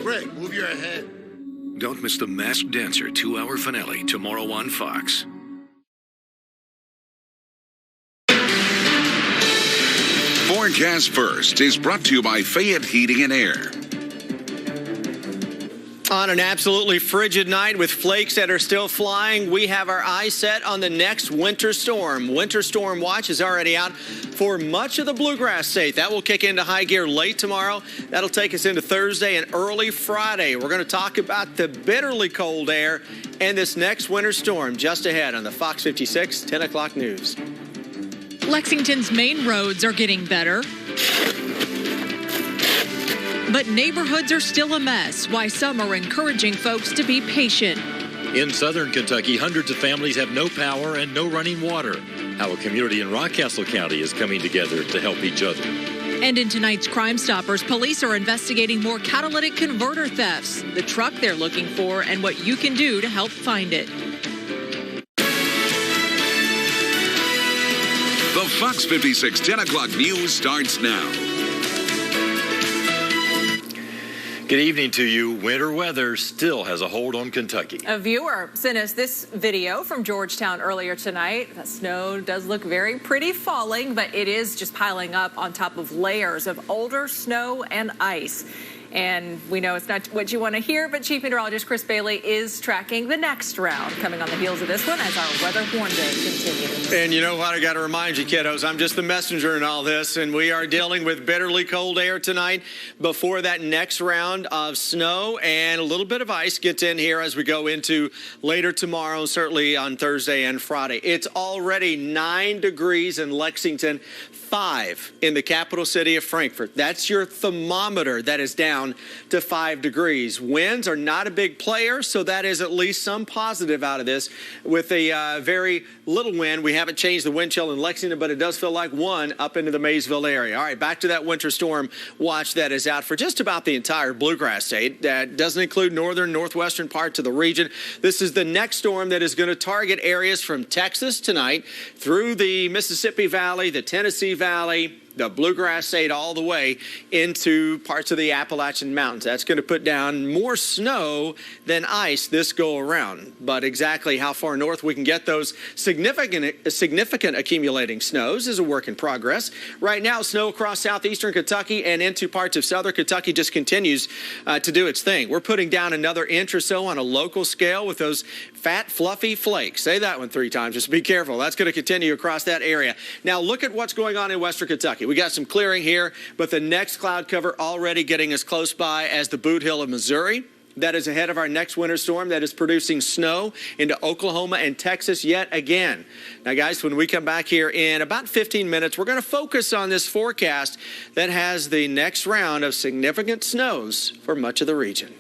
Greg, move your head. Don't miss the Masked Dancer 2-hour finale tomorrow on Fox. Forecast First is brought to you by Fayette Heating and Air. On an absolutely frigid night with flakes that are still flying, we have our eyes set on the next winter storm. Winter storm watch is already out for much of the Bluegrass State. That will kick into high gear late tomorrow. That'll take us into Thursday and early Friday. We're going to talk about the bitterly cold air and this next winter storm just ahead on the Fox 56 10 o'clock news. Lexington's main roads are getting better, but neighborhoods are still a mess. Why some are encouraging folks to be patient. In southern Kentucky, hundreds of families have no power and no running water. How a community in Rockcastle County is coming together to help each other. And in tonight's Crime Stoppers, police are investigating more catalytic converter thefts, the truck they're looking for, and what you can do to help find it. The Fox 56 10 o'clock news starts now. Good evening to you. Winter weather still has a hold on Kentucky. A viewer sent us this video from Georgetown earlier tonight. The snow does look very pretty falling, but it is just piling up on top of layers of older snow and ice. And we know it's not what you want to hear, but Chief Meteorologist Chris Bailey is tracking the next round coming on the heels of this one as our weather horn day continues. And you know what? I got to remind you, kiddos, I'm just the messenger in all this, and we are dealing with bitterly cold air tonight before that next round of snow and a little bit of ice gets in here as we go into later tomorrow, certainly on Thursday and Friday. It's already 9 degrees in Lexington, 5 in the capital city of Frankfort. That's your thermometer that is down to 5 degrees. Winds are not a big player, so that is at least some positive out of this. With a very little wind, we haven't changed the wind chill in Lexington, but it does feel like one up into the Maysville area. All right, back to that winter storm watch that is out for just about the entire Bluegrass State. That doesn't include northern, northwestern parts of the region. This is the next storm that is going to target areas from Texas tonight through the Mississippi Valley, the Tennessee Valley, the Bluegrass State, all the way into parts of the Appalachian Mountains. That's going to put down more snow than ice this go around. But exactly how far north we can get those significant accumulating snows is a work in progress. Right now, snow across southeastern Kentucky and into parts of southern Kentucky just continues to do its thing. We're putting down another inch or so on a local scale with those fat, fluffy flakes. Say that one 3 times. Just be careful. That's going to continue across that area. Now, look at what's going on in western Kentucky. We got some clearing here, but the next cloud cover already getting as close by as the Boot Hill of Missouri. That is ahead of our next winter storm that is producing snow into Oklahoma and Texas yet again. Now, guys, when we come back here in about 15 minutes, we're going to focus on this forecast that has the next round of significant snows for much of the region.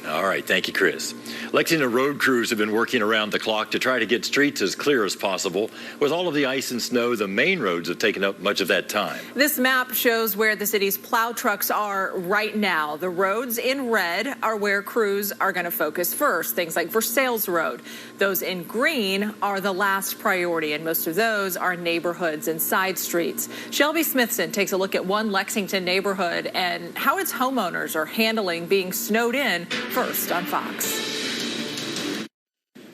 All right, thank you, Chris. Lexington road crews have been working around the clock to try to get streets as clear as possible. With all of the ice and snow, the main roads have taken up much of that time. This map shows where the city's plow trucks are right now. The roads in red are where crews are going to focus first, things like Versailles Road. Those in green are the last priority, and most of those are neighborhoods and side streets. Shelby Smithson takes a look at one Lexington neighborhood and how its homeowners are handling being snowed in first on Fox.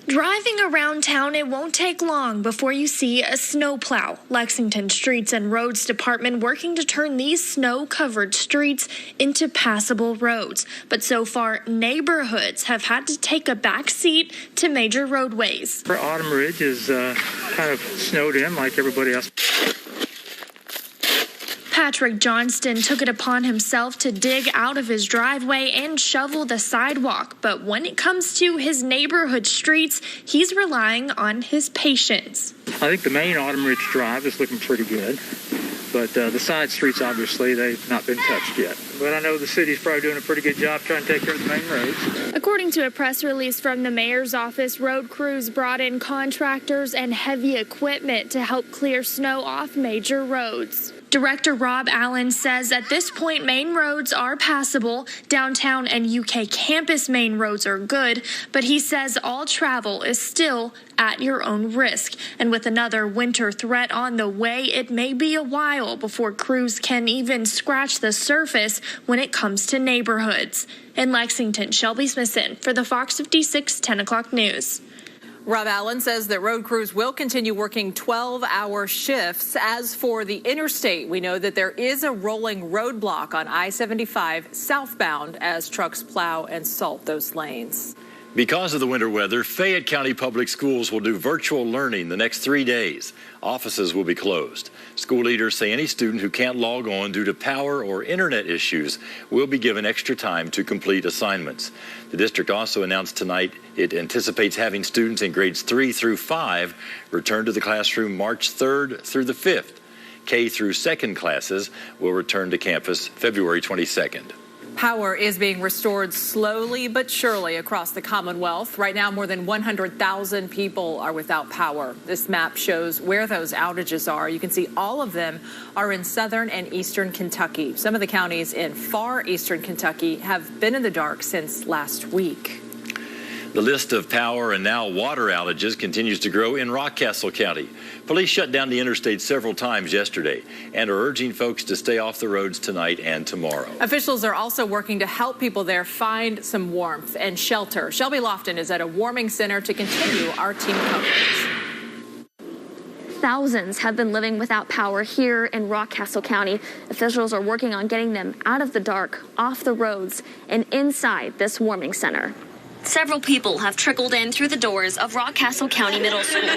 Driving around town, it won't take long before you see a snowplow. Lexington Streets and Roads Department working to turn these snow-covered streets into passable roads. But so far, neighborhoods have had to take a back seat to major roadways. Autumn Ridge is kind of snowed in like everybody else. Patrick Johnston took it upon himself to dig out of his driveway and shovel the sidewalk. But when it comes to his neighborhood streets, he's relying on his patience. I think the main Autumn Ridge Drive is looking pretty good. But the side streets, obviously, they've not been touched yet. But I know the city's probably doing a pretty good job trying to take care of the main roads. According to a press release from the mayor's office, road crews brought in contractors and heavy equipment to help clear snow off major roads. Director Rob Allen says at this point, main roads are passable. Downtown and UK campus main roads are good, but he says all travel is still at your own risk. And with another winter threat on the way, it may be a while before crews can even scratch the surface when it comes to neighborhoods. In Lexington, Shelby Smithson for the Fox 56 10 o'clock news. Rob Allen says that road crews will continue working 12-hour shifts. As for the interstate, we know that there is a rolling roadblock on I-75 southbound as trucks plow and salt those lanes. Because of the winter weather, Fayette County Public Schools will do virtual learning the next 3 days. Offices will be closed. School leaders say any student who can't log on due to power or internet issues will be given extra time to complete assignments. The district also announced tonight it anticipates having students in grades 3 through 5 return to the classroom March 3rd through the 5th. K through 2nd classes will return to campus February 22nd. Power is being restored slowly but surely across the Commonwealth. Right now, more than 100,000 people are without power. This map shows where those outages are. You can see all of them are in southern and eastern Kentucky. Some of the counties in far eastern Kentucky have been in the dark since last week. The list of power and now water outages continues to grow in Rockcastle County. Police shut down the interstate several times yesterday and are urging folks to stay off the roads tonight and tomorrow. Officials are also working to help people there find some warmth and shelter. Shelby Lofton is at a warming center to continue our team coverage. Thousands have been living without power here in Rockcastle County. Officials are working on getting them out of the dark, off the roads, and inside this warming center. Several people have trickled in through the doors of Rockcastle County Middle School.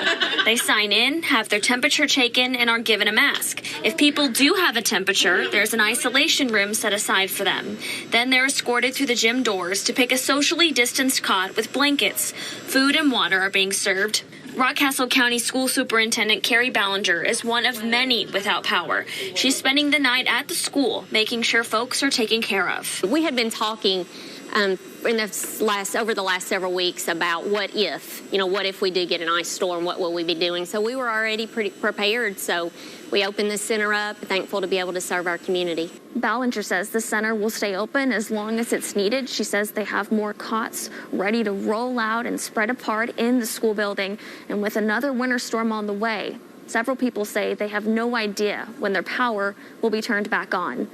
They sign in, have their temperature taken, and are given a mask. If people do have a temperature, there's an isolation room set aside for them. Then they're escorted through the gym doors to pick a socially distanced cot with blankets. Food and water are being served. Rockcastle County School Superintendent Carrie Ballinger is one of many without power. She's spending the night at the school, making sure folks are taken care of. We had been talking over the last several weeks about what if we do get an ice storm, what will we be doing? So we were already pretty prepared. So we opened the center up, thankful to be able to serve our community. Ballinger says the center will stay open as long as it's needed. She says they have more cots ready to roll out and spread apart in the school building. And with another winter storm on the way, several people say they have no idea when their power will be turned back on.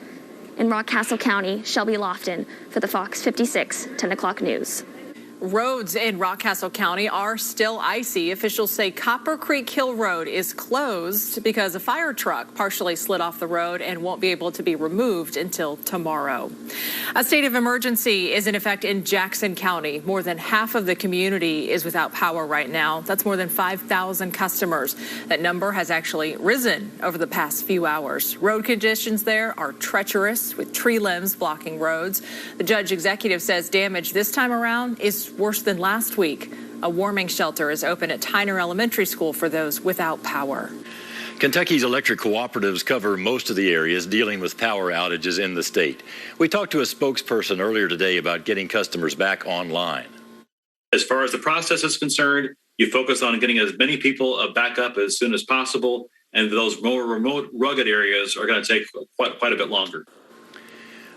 In Rockcastle County, Shelby Lofton for the Fox 56 10 o'clock news. Roads in Rockcastle County are still icy. Officials say Copper Creek Hill Road is closed because a fire truck partially slid off the road and won't be able to be removed until tomorrow. A state of emergency is in effect in Jackson County. More than half of the community is without power right now. That's more than 5,000 customers. That number has actually risen over the past few hours. Road conditions there are treacherous with tree limbs blocking roads. The judge executive says damage this time around is worse than last week. A warming shelter is open at Tyner Elementary School for those without power. Kentucky's electric cooperatives cover most of the areas dealing with power outages in the state. We talked to a spokesperson earlier today about getting customers back online. As far as the process is concerned, you focus on getting as many people back up as soon as possible, and those more remote, rugged areas are going to take quite a bit longer.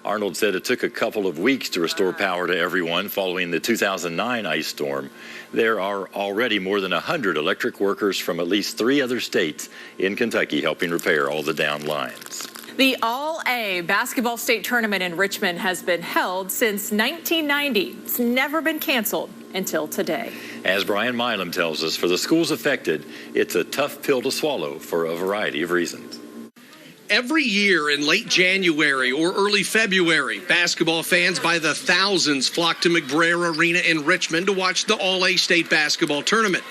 Arnold said it took a couple of weeks to restore power to everyone following the 2009 ice storm. There are already more than 100 electric workers from at least 3 other states in Kentucky helping repair all the down lines. The All-A basketball state tournament in Richmond has been held since 1990. It's never been canceled until today. As Brian Milam tells us, for the schools affected, it's a tough pill to swallow for a variety of reasons. Every year in late January or early February, basketball fans by the thousands flock to McBrayer Arena in Richmond to watch the All-A State basketball tournament.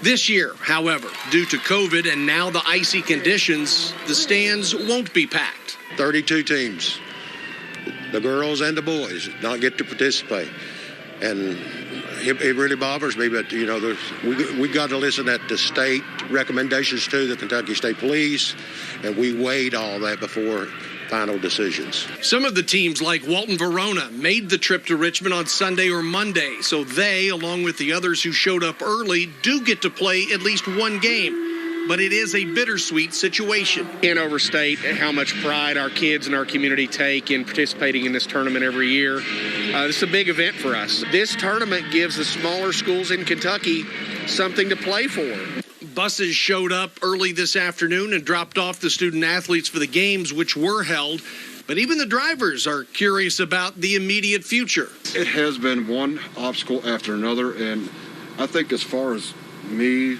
This year, however, due to COVID and now the icy conditions, the stands won't be packed. 32 teams, the girls and the boys, not get to participate. And it really bothers me, but, we got to listen to the state recommendations to the Kentucky State Police, and we weighed all that before final decisions. Some of the teams like Walton Verona made the trip to Richmond on Sunday or Monday, so they, along with the others who showed up early, do get to play at least one game. but it is a bittersweet situation. Can't overstate how much pride our kids and our community take in participating in this tournament every year. This is a big event for us. This tournament gives the smaller schools in Kentucky something to play for. Buses showed up early this afternoon and dropped off the student athletes for the games, which were held. But even the drivers are curious about the immediate future. It has been one obstacle after another, and I think as far as me,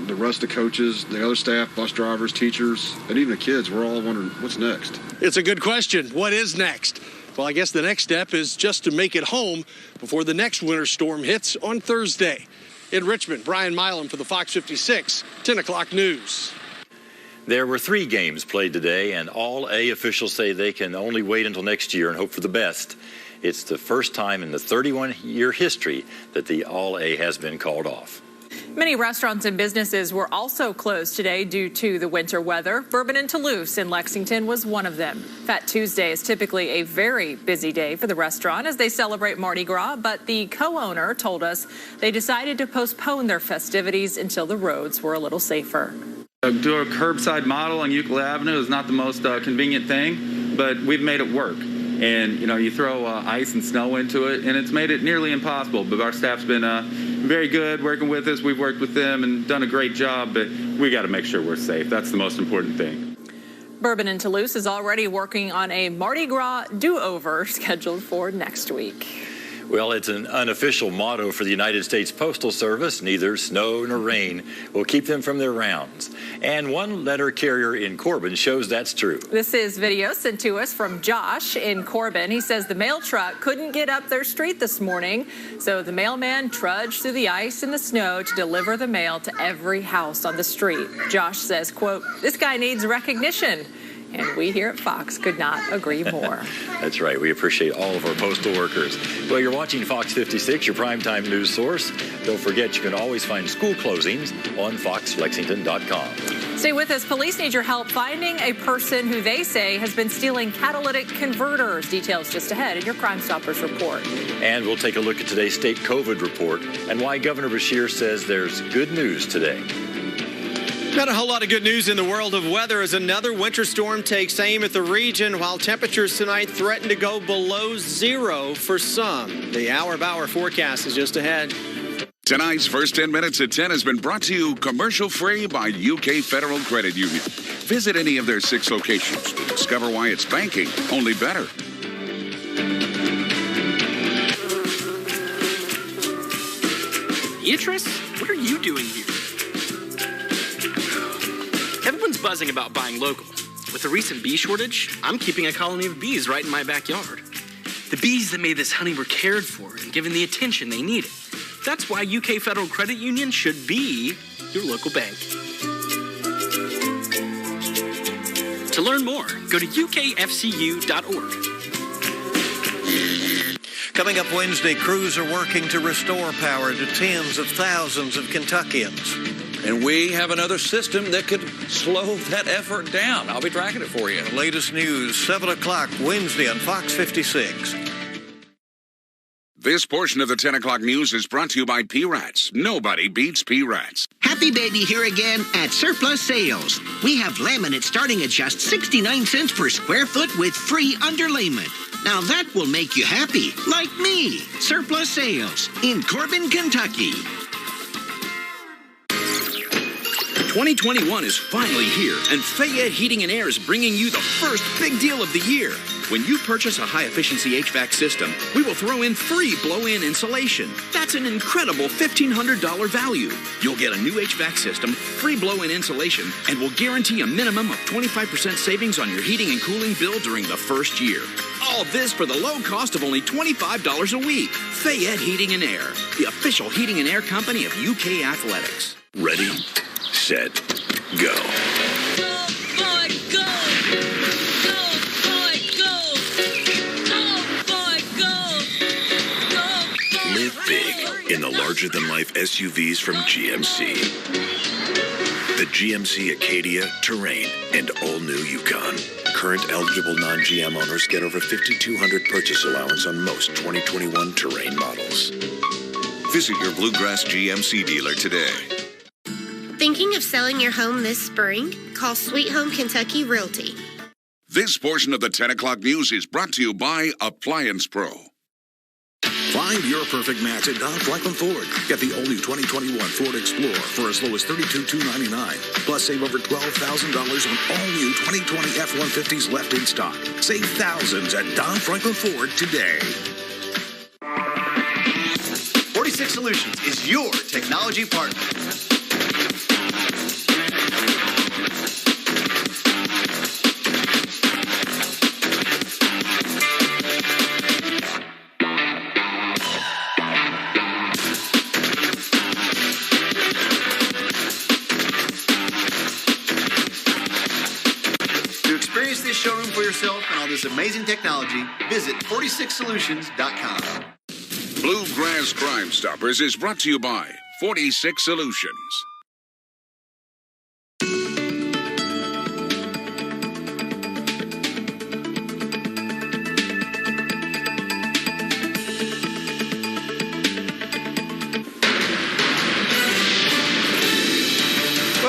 the rest of the coaches, the other staff, bus drivers, teachers, and even the kids, we're all wondering what's next. It's a good question. What is next? Well, I guess the next step is just to make it home before the next winter storm hits on Thursday. In Richmond, Brian Milam for the Fox 56 10 o'clock news. There were 3 games played today, and all A officials say they can only wait until next year and hope for the best. It's the first time in the 31-year history that the All A has been called off. Many restaurants and businesses were also closed today due to the winter weather. Bourbon and Toulouse in Lexington was one of them. Fat Tuesday is typically a very busy day for the restaurant as they celebrate Mardi Gras, but the co-owner told us they decided to postpone their festivities until the roads were a little safer. Do a curbside model on Euclid Avenue is not the most convenient thing, but we've made it work. And, you throw ice and snow into it, and it's made it nearly impossible. But our staff's been very good working with us. We've worked with them and done a great job, but we got to make sure we're safe. That's the most important thing. Bourbon and Toulouse is already working on a Mardi Gras do-over scheduled for next week. Well, it's an unofficial motto for the United States Postal Service. Neither snow nor rain will keep them from their rounds. And one letter carrier in Corbin shows that's true. This is video sent to us from Josh in Corbin. He says the mail truck couldn't get up their street this morning, so the mailman trudged through the ice and the snow to deliver the mail to every house on the street. Josh says, quote, "This guy needs recognition." And we here at Fox could not agree more. That's right. We appreciate all of our postal workers. Well, you're watching Fox 56, your primetime news source. Don't forget, you can always find school closings on foxlexington.com. Stay with us. Police need your help finding a person who they say has been stealing catalytic converters. Details just ahead in your Crime Stoppers report. And we'll take a look at today's state COVID report and why Governor Beshear says there's good news today. Not a whole lot of good news in the world of weather as another winter storm takes aim at the region, while temperatures tonight threaten to go below 0 for some. The hour-by-hour forecast is just ahead. Tonight's first 10 minutes at 10 has been brought to you commercial-free by UK Federal Credit Union. Visit any of their 6 locations to discover why it's banking only better. Beatrice, what are you doing here? Everyone's buzzing about buying local. With the recent bee shortage, I'm keeping a colony of bees right in my backyard. The bees that made this honey were cared for and given the attention they needed. That's why UK Federal Credit Union should be your local bank. To learn more, go to ukfcu.org. Coming up Wednesday, crews are working to restore power to tens of thousands of Kentuckians. And we have another system that could slow that effort down. I'll be tracking it for you. The latest news, 7 o'clock Wednesday on Fox 56. This portion of the 10 o'clock news is brought to you by P-Rats. Nobody beats P-Rats. Happy Baby here again at Surplus Sales. We have laminate starting at just 69 cents per square foot with free underlayment. Now that will make you happy, like me. Surplus Sales in Corbin, Kentucky. 2021 is finally here, and Fayette Heating and Air is bringing you the first big deal of the year. When you purchase a high-efficiency HVAC system, we will throw in free blow-in insulation. That's an incredible $1,500 value. You'll get a new HVAC system, free blow-in insulation, and will guarantee a minimum of 25% savings on your heating and cooling bill during the first year. All this for the low cost of only $25 a week. Fayette Heating and Air, the official heating and air company of UK Athletics. Ready, set, go. Live big in the larger-than-life SUVs from GMC. The GMC Acadia, Terrain, and all-new Yukon. Current eligible non-GM owners get over $5,200 purchase allowance on most 2021 Terrain models. Visit your Bluegrass GMC dealer today. Thinking of selling your home this spring? Call Sweet Home Kentucky Realty. This portion of the 10 o'clock news is brought to you by Appliance Pro. Find your perfect match at Don Franklin Ford. Get the all-new 2021 Ford Explorer for as low as $32,299. Plus, save over $12,000 on all-new 2020 F-150s left in stock. Save thousands at Don Franklin Ford today. 46 Solutions is your technology partner. Experience this showroom for yourself and all this amazing technology. Visit 46solutions.com. Bluegrass Crime Stoppers is brought to you by 46 Solutions.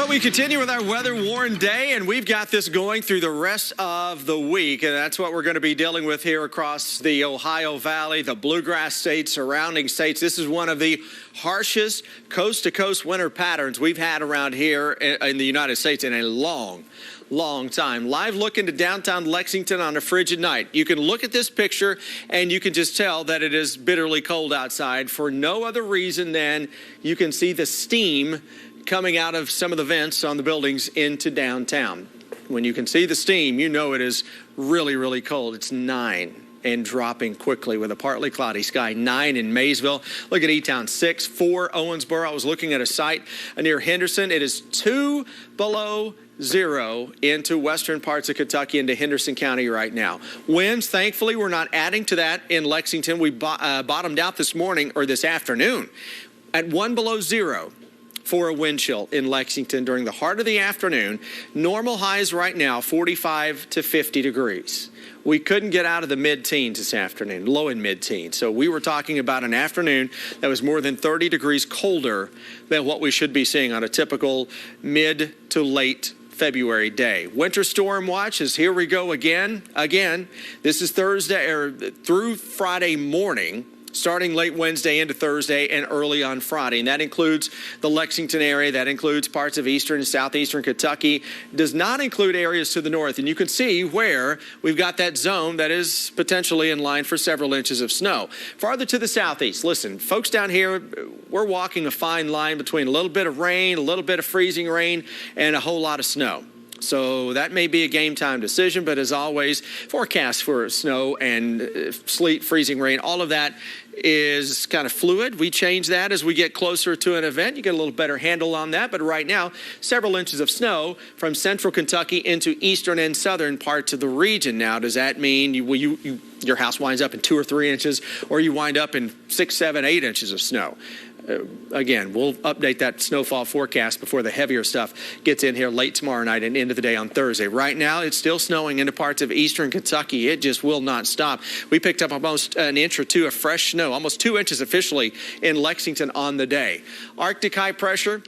We continue with our weather-worn day, and we've got this going through the rest of the week, and that's what we're going to be dealing with here across the Ohio Valley, the Bluegrass states, surrounding states. This is one of the harshest coast-to-coast winter patterns we've had around here in the United States in a long time. Live look into downtown Lexington on a frigid night. You can look at this picture and you can just tell that it is bitterly cold outside for no other reason than you can see the steam coming out of some of the vents on the buildings into downtown. When you can see the steam, you know it is really, really cold. It's 9 and dropping quickly with a partly cloudy sky. 9 in Maysville. Look at E-Town, 6, 4 Owensboro. I was looking at a site near Henderson. It is 2 below zero into western parts of Kentucky into Henderson County right now. Winds, thankfully, we're not adding to that in Lexington. We bottomed out this morning or this afternoon at 1 below zero. For a wind chill in Lexington during the heart of the afternoon. Normal highs right now, 45 to 50 degrees. We couldn't get out of the mid-teens this afternoon, low and mid-teens. So we were talking about an afternoon that was more than 30 degrees colder than what we should be seeing on a typical mid to late February day. Winter storm watch is here we go again. This is Thursday or through Friday morning. Starting late Wednesday into Thursday and early on Friday. And that includes the Lexington area. That includes parts of eastern and southeastern Kentucky. Does not include areas to the north. And you can see where we've got that zone that is potentially in line for several inches of snow. Farther to the southeast, listen, folks down here, we're walking a fine line between a little bit of rain, a little bit of freezing rain, and a whole lot of snow. So that may be a game time decision, but as always, forecasts for snow and sleet, freezing rain, all of that is kind of fluid. We change that as we get closer to an event. You get a little better handle on that. But right now, several inches of snow from central Kentucky into eastern and southern parts of the region. Now, does that mean your house winds up in 2 or 3 inches, or you wind up in 6, 7, 8 inches of snow? Again, we'll update that snowfall forecast before the heavier stuff gets in here late tomorrow night and into the day on Thursday. Right now, it's still snowing into parts of eastern Kentucky. It just will not stop. We picked up almost an inch or two of fresh snow, almost 2 inches officially in Lexington on the day. Arctic high pressure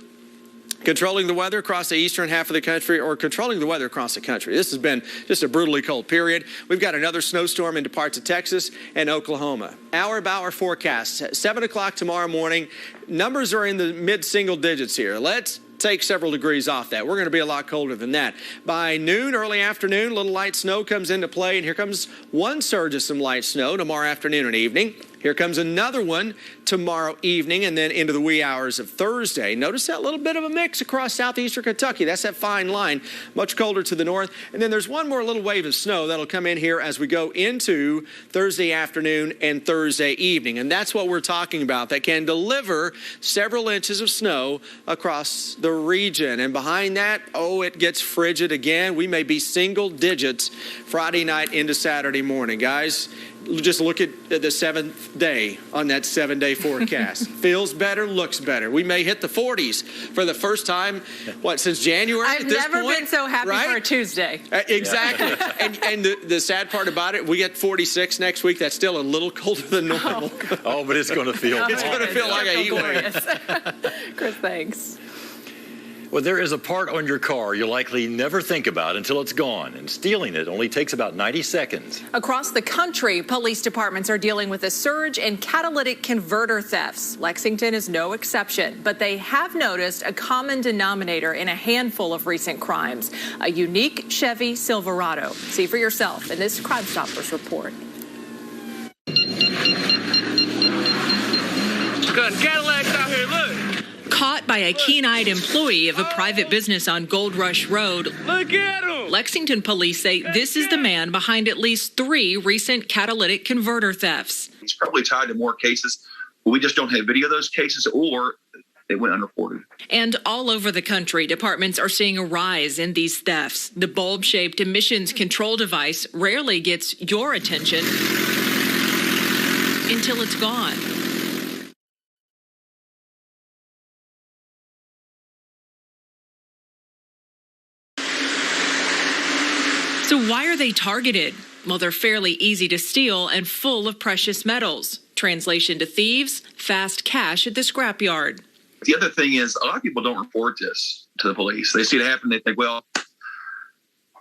controlling the weather across the eastern half of the country, or controlling the weather across the country. This has been just a brutally cold period. We've got another snowstorm into parts of Texas and Oklahoma. Hour-by-hour forecast, 7 o'clock tomorrow morning. Numbers are in the mid-single digits here. Let's take several degrees off that. We're going to be a lot colder than that. By noon, early afternoon, a little light snow comes into play, and here comes one surge of some light snow tomorrow afternoon and evening. Here comes another one tomorrow evening and then into the wee hours of Thursday. Notice that little bit of a mix across southeastern Kentucky. That's that fine line, much colder to the north. And then there's one more little wave of snow that'll come in here as we go into Thursday afternoon and Thursday evening. And that's what we're talking about, that can deliver several inches of snow across the region. And behind that, it gets frigid again. We may be single digits Friday night into Saturday morning. Guys, just look at the seventh day on that 7-day forecast. Feels better, looks better. We may hit the 40s for the first time, since January I've at this never point, been so happy for a Tuesday. Exactly. Yeah. and the sad part about it, we get 46 next week. That's still a little colder than normal. But it's going to feel It's going to feel like a heat wave. Chris, thanks. Well, there is a part on your car you'll likely never think about until it's gone, and stealing it only takes about 90 seconds. Across the country, police departments are dealing with a surge in catalytic converter thefts. Lexington is no exception, but they have noticed a common denominator in a handful of recent crimes, a unique Chevy Silverado. See for yourself in this Crime Stoppers report. Got Cadillacs out here, look. Caught by a keen-eyed employee of a private business on Gold Rush Road, look at him. Lexington police say this is the man behind at least 3 recent catalytic converter thefts. It's probably tied to more cases. We just don't have video of those cases, or they went unreported. And all over the country, departments are seeing a rise in these thefts. The bulb-shaped emissions control device rarely gets your attention until it's gone. So why are they targeted? Well, they're fairly easy to steal and full of precious metals. Translation to thieves, fast cash at the scrapyard. The other thing is, a lot of people don't report this to the police. They see it happen, they think, well,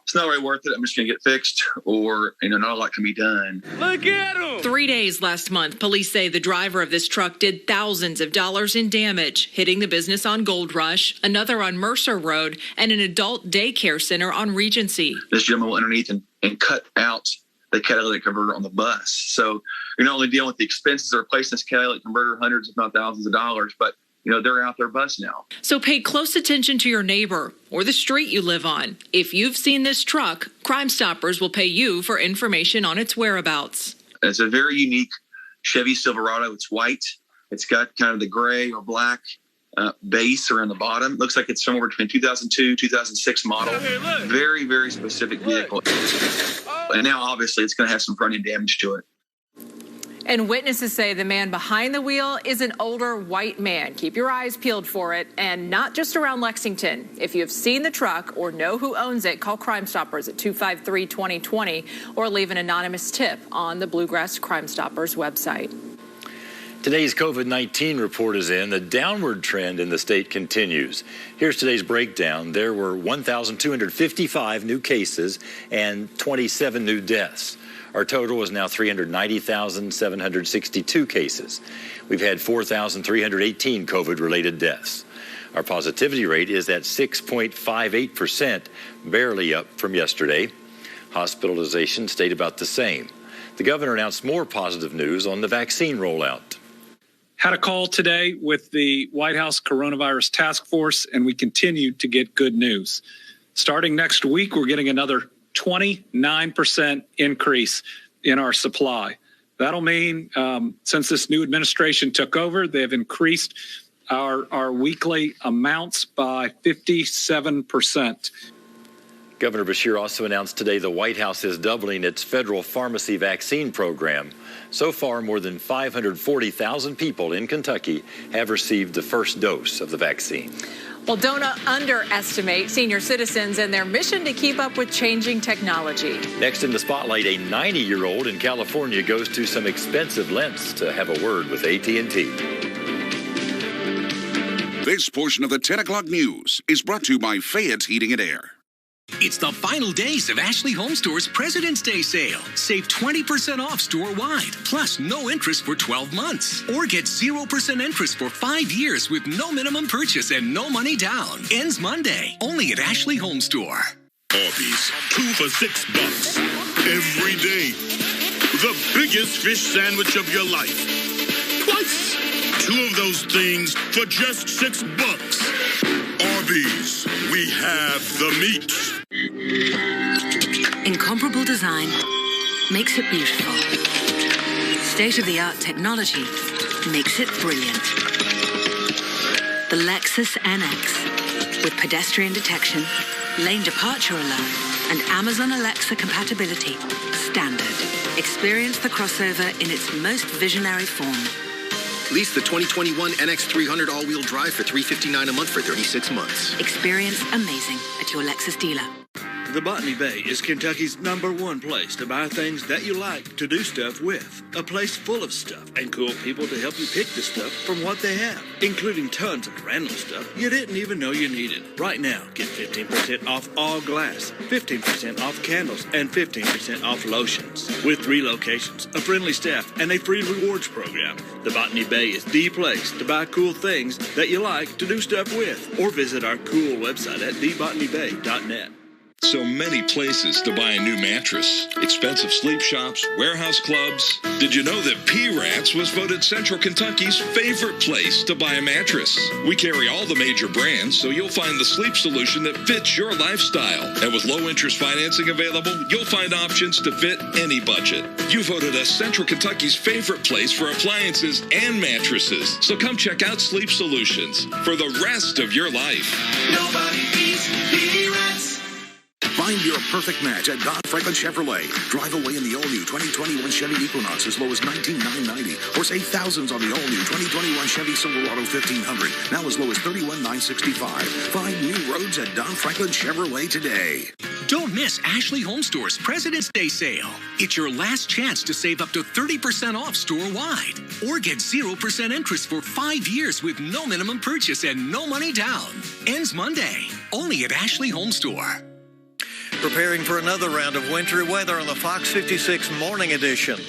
it's not really worth it. I'm just going to get fixed, or, not a lot can be done. Look at him! 3 days last month, police say the driver of this truck did thousands of dollars in damage, hitting the business on Gold Rush, another on Mercer Road, and an adult daycare center on Regency. This gentleman went underneath and cut out the catalytic converter on the bus. So you're not only dealing with the expenses of replacing this catalytic converter, hundreds if not thousands of dollars, but they're out their bus now. So pay close attention to your neighbor or the street you live on. If you've seen this truck, Crime Stoppers will pay you for information on its whereabouts. It's a very unique Chevy Silverado. It's white. It's got kind of the gray or black base around the bottom. Looks like it's somewhere between 2002, 2006 model. Very, very specific vehicle. And now, obviously, it's going to have some front-end damage to it. And witnesses say the man behind the wheel is an older white man. Keep your eyes peeled for it, and not just around Lexington. If you have seen the truck or know who owns it, call Crime Stoppers at 253-2020 or leave an anonymous tip on the Bluegrass Crime Stoppers website. Today's COVID-19 report is in. The downward trend in the state continues. Here's today's breakdown. There were 1,255 new cases and 27 new deaths. Our total is now 390,762 cases. We've had 4,318 COVID-related deaths. Our positivity rate is at 6.58%, barely up from yesterday. Hospitalization stayed about the same. The governor announced more positive news on the vaccine rollout. Had a call today with the White House Coronavirus Task Force, and we continue to get good news. Starting next week, we're getting another 29% increase in our supply. That'll mean, since this new administration took over, they have increased our weekly amounts by 57%. Governor Beshear also announced today the White House is doubling its federal pharmacy vaccine program. So far, more than 540,000 people in Kentucky have received the first dose of the vaccine. Well, don't underestimate senior citizens and their mission to keep up with changing technology. Next in the spotlight, a 90-year-old in California goes to some expensive lengths to have a word with AT&T. This portion of the 10 o'clock news is brought to you by Fayette's Heating and Air. It's the final days of Ashley Home Store's President's Day sale. Save 20% off store-wide, plus no interest for 12 months. Or get 0% interest for 5 years with no minimum purchase and no money down. Ends Monday, only at Ashley Home Store. Arby's, 2 for $6. Every day. The biggest fish sandwich of your life. Twice. 2 of those things for just $6. Arby's, we have the meat. Incomparable design makes it beautiful. State-of-the-art technology makes it brilliant. The Lexus NX with pedestrian detection, lane departure alert, and Amazon Alexa compatibility. Standard. Experience the crossover in its most visionary form. Lease the 2021 NX300 all-wheel drive for $359 a month for 36 months. Experience amazing at your Lexus dealer. The Botany Bay is Kentucky's #1 place to buy things that you like to do stuff with. A place full of stuff and cool people to help you pick the stuff from what they have, including tons of random stuff you didn't even know you needed. Right now, get 15% off all glass, 15% off candles, and 15% off lotions. With 3 locations, a friendly staff, and a free rewards program, the Botany Bay is the place to buy cool things that you like to do stuff with. Or visit our cool website at thebotanybay.net. So many places to buy a new mattress. Expensive sleep shops, warehouse clubs. Did you know that P-Rats was voted Central Kentucky's favorite place to buy a mattress? We carry all the major brands, so you'll find the sleep solution that fits your lifestyle. And with low interest financing available, you'll find options to fit any budget. You voted us Central Kentucky's favorite place for appliances and mattresses. So come check out Sleep Solutions for the rest of your life. Nobody beats P-Rats. Find your perfect match at Don Franklin Chevrolet. Drive away in the all-new 2021 Chevy Equinox as low as $19,990. Or save thousands on the all-new 2021 Chevy Silverado 1500, now as low as $31,965. Find new roads at Don Franklin Chevrolet today. Don't miss Ashley Home Store's President's Day sale. It's your last chance to save up to 30% off store-wide. Or get 0% interest for 5 years with no minimum purchase and no money down. Ends Monday. Only at Ashley Home Store. Preparing for another round of wintry weather on the Fox 56 Morning Edition.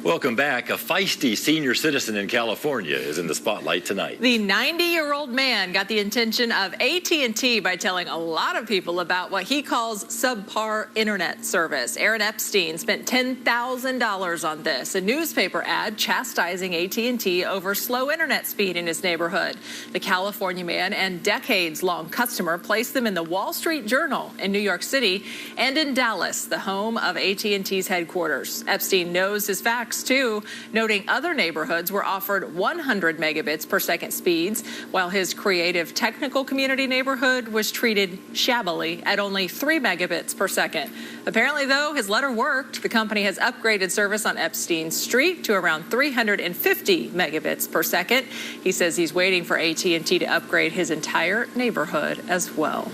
Welcome back. A feisty senior citizen in California is in the spotlight tonight. The 90-year-old man got the attention of AT&T by telling a lot of people about what he calls subpar internet service. Aaron Epstein spent $10,000 on this, a newspaper ad chastising AT&T over slow internet speed in his neighborhood. The California man and decades-long customer placed them in the Wall Street Journal in New York City and in Dallas, the home of AT&T's headquarters. Epstein knows his facts too, noting other neighborhoods were offered 100 megabits per second speeds, while his creative technical community neighborhood was treated shabbily at only 3 megabits per second. Apparently, though, his letter worked. The company has upgraded service on Epstein Street to around 350 megabits per second. He says he's waiting for AT&T to upgrade his entire neighborhood as well.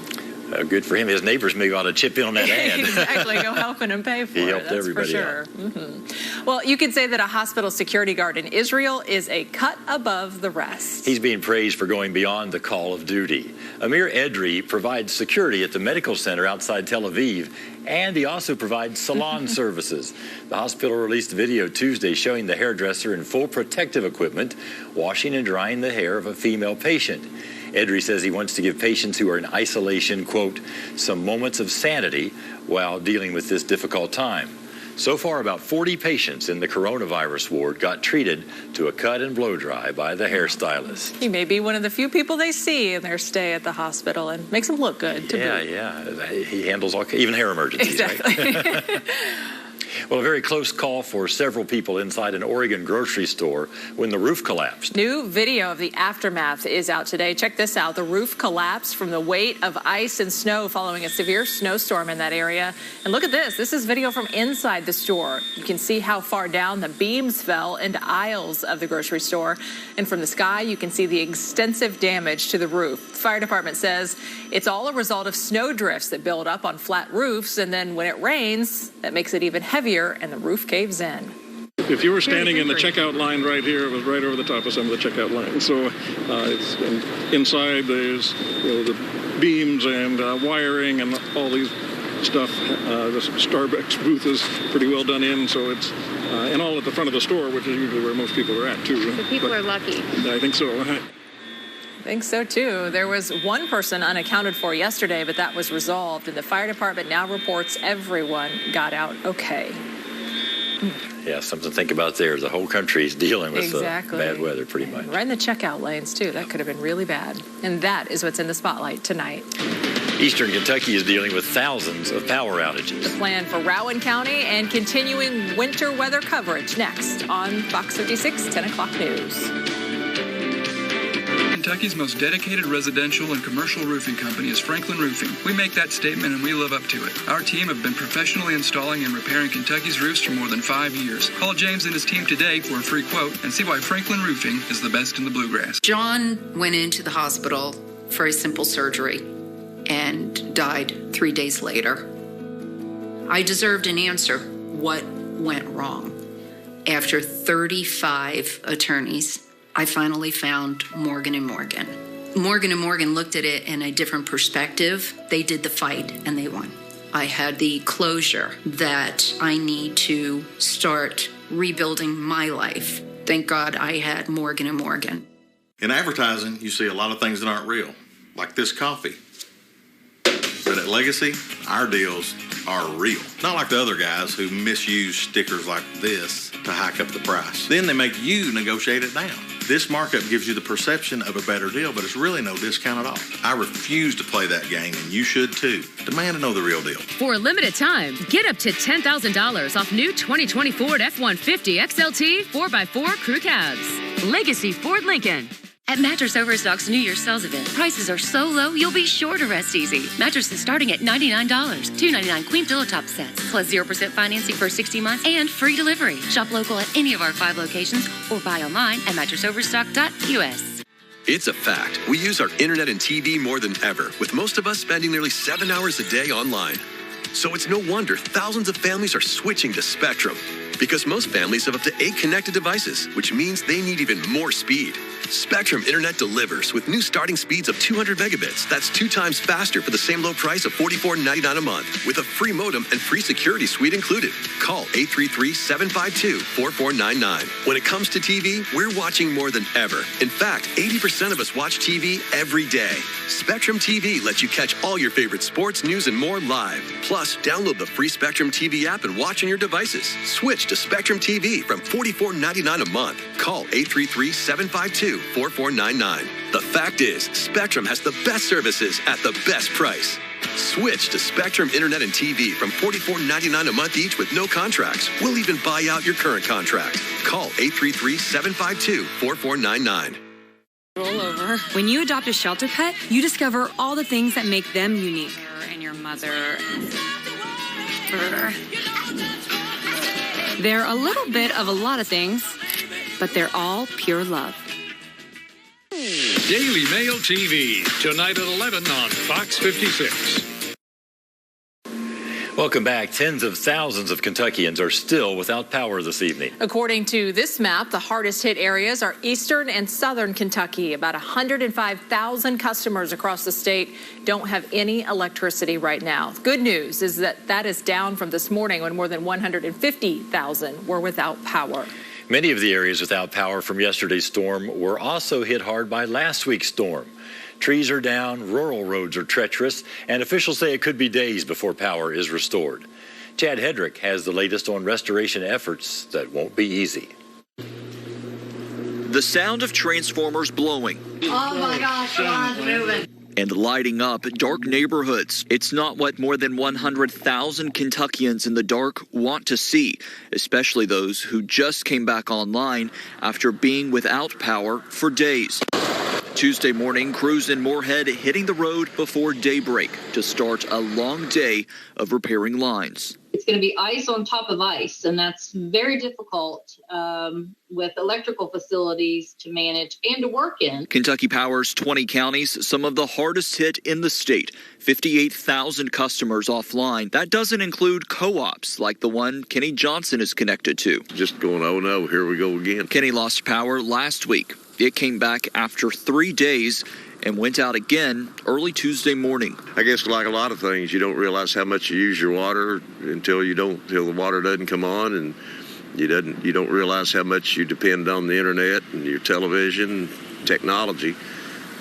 Good for him. His neighbors maybe ought to chip in on that ad. Exactly. Go helping him pay for it. He helped everybody for sure. out. Mm-hmm. Well, you could say that a hospital security guard in Israel is a cut above the rest. He's being praised for going beyond the call of duty. Amir Edri provides security at the medical center outside Tel Aviv, and he also provides salon services. The hospital released a video Tuesday showing the hairdresser in full protective equipment washing and drying the hair of a female patient. Edri says he wants to give patients who are in isolation, quote, some moments of sanity while dealing with this difficult time. So far, about 40 patients in the coronavirus ward got treated to a cut and blow dry by the hairstylist. He may be one of the few people they see in their stay at the hospital and makes them look good. Yeah. He handles all, even hair emergencies. Exactly. Right? Well, a very close call for several people inside an Oregon grocery store when the roof collapsed. New video of the aftermath is out today. Check this out. The roof collapsed from the weight of ice and snow following a severe snowstorm in that area. And look at this. This is video from inside the store. You can see how far down the beams fell into aisles of the grocery store. And from the sky, you can see the extensive damage to the roof. The fire department says it's all a result of snow drifts that build up on flat roofs. And then when it rains, that makes it even heavier and the roof caves in. If you were standing in the checkout line right here, it was right over the top of some of the checkout lines. So inside there's the beams and wiring and all these stuff. The Starbucks booth is pretty well done in, so it's and all at the front of the store, which is usually where most people are at too. So people are lucky. I think so. I think so, too. There was one person unaccounted for yesterday, but that was resolved, and the fire department now reports everyone got out okay. Yeah, something to think about there. The whole country is dealing with bad weather pretty much. Right in the checkout lanes, too. That could have been really bad. And that is what's in the spotlight tonight. Eastern Kentucky is dealing with thousands of power outages. The plan for Rowan County and continuing winter weather coverage next on Fox 56 10 o'clock news. Kentucky's most dedicated residential and commercial roofing company is Franklin Roofing. We make that statement and we live up to it. Our team have been professionally installing and repairing Kentucky's roofs for more than 5 years. Call James and his team today for a free quote and see why Franklin Roofing is the best in the bluegrass. John went into the hospital for a simple surgery and died 3 days later. I deserved an answer. What went wrong? After 35 attorneys, I finally found Morgan & Morgan. Morgan & Morgan looked at it in a different perspective. They did the fight and they won. I had the closure that I need to start rebuilding my life. Thank God I had Morgan & Morgan. In advertising, you see a lot of things that aren't real, like this coffee. But at Legacy, our deals are real. Not like the other guys who misuse stickers like this to hike up the price. Then they make you negotiate it down. This markup gives you the perception of a better deal, but it's really no discount at all. I refuse to play that game, and you should too. Demand to know the real deal. For a limited time, get up to $10,000 off new 2020 Ford F-150 XLT 4x4 crew cabs. Legacy Ford Lincoln. At Mattress Overstock's New Year's sales event, prices are so low you'll be sure to rest easy. Mattresses starting at $99, $299 queen pillow top sets, plus 0% financing for 60 months and free delivery. Shop local at any of our 5 locations or buy online at mattressoverstock.us. It's a fact. We use our internet and TV more than ever, with most of us spending nearly 7 hours a day online. So it's no wonder thousands of families are switching to Spectrum, because most families have up to 8 connected devices, which means they need even more speed. Spectrum Internet delivers with new starting speeds of 200 megabits. That's 2 times faster for the same low price of $44.99 a month, with a free modem and free security suite included. Call 833-752-4499. When it comes to TV, we're watching more than ever. In fact, 80% of us watch TV every day. Spectrum TV lets you catch all your favorite sports, news, and more live. Plus, download the free Spectrum TV app and watch on your devices. Switch to Spectrum TV from $44.99 a month. Call 833-752-4499. The fact is, Spectrum has the best services at the best price. Switch to Spectrum Internet and TV from $44.99 a month each with no contracts. We'll even buy out your current contract. Call 833-752-4499. Roll over. When you adopt a shelter pet, you discover all the things that make them unique. And your mother. They're a little bit of a lot of things, but they're all pure love. Daily Mail TV, tonight at 11 on Fox 56. Welcome back. Tens of thousands of Kentuckians are still without power this evening. According to this map, the hardest hit areas are eastern and southern Kentucky. About 105,000 customers across the state don't have any electricity right now. Good news is that is down from this morning when more than 150,000 were without power. Many of the areas without power from yesterday's storm were also hit hard by last week's storm. Trees are down, rural roads are treacherous, and officials say it could be days before power is restored. Chad Hedrick has the latest on restoration efforts that won't be easy. The sound of transformers blowing. Oh my gosh, Ron's moving. And lighting up dark neighborhoods. It's not what more than 100,000 Kentuckians in the dark want to see, especially those who just came back online after being without power for days. Tuesday morning, crews in Moorhead hitting the road before daybreak to start a long day of repairing lines. It's going to be ice on top of ice, and that's very difficult with electrical facilities to manage and to work in. Kentucky powers 20 counties, some of the hardest hit in the state. 58,000 customers offline. That doesn't include co-ops like the one Kenny Johnson is connected to. Just going, oh no, here we go again. Kenny lost power last week. It came back after 3 days and went out again early Tuesday morning. I guess like a lot of things, you don't realize how much you use your water until the water doesn't come on, and you don't realize how much you depend on the internet and your television technology.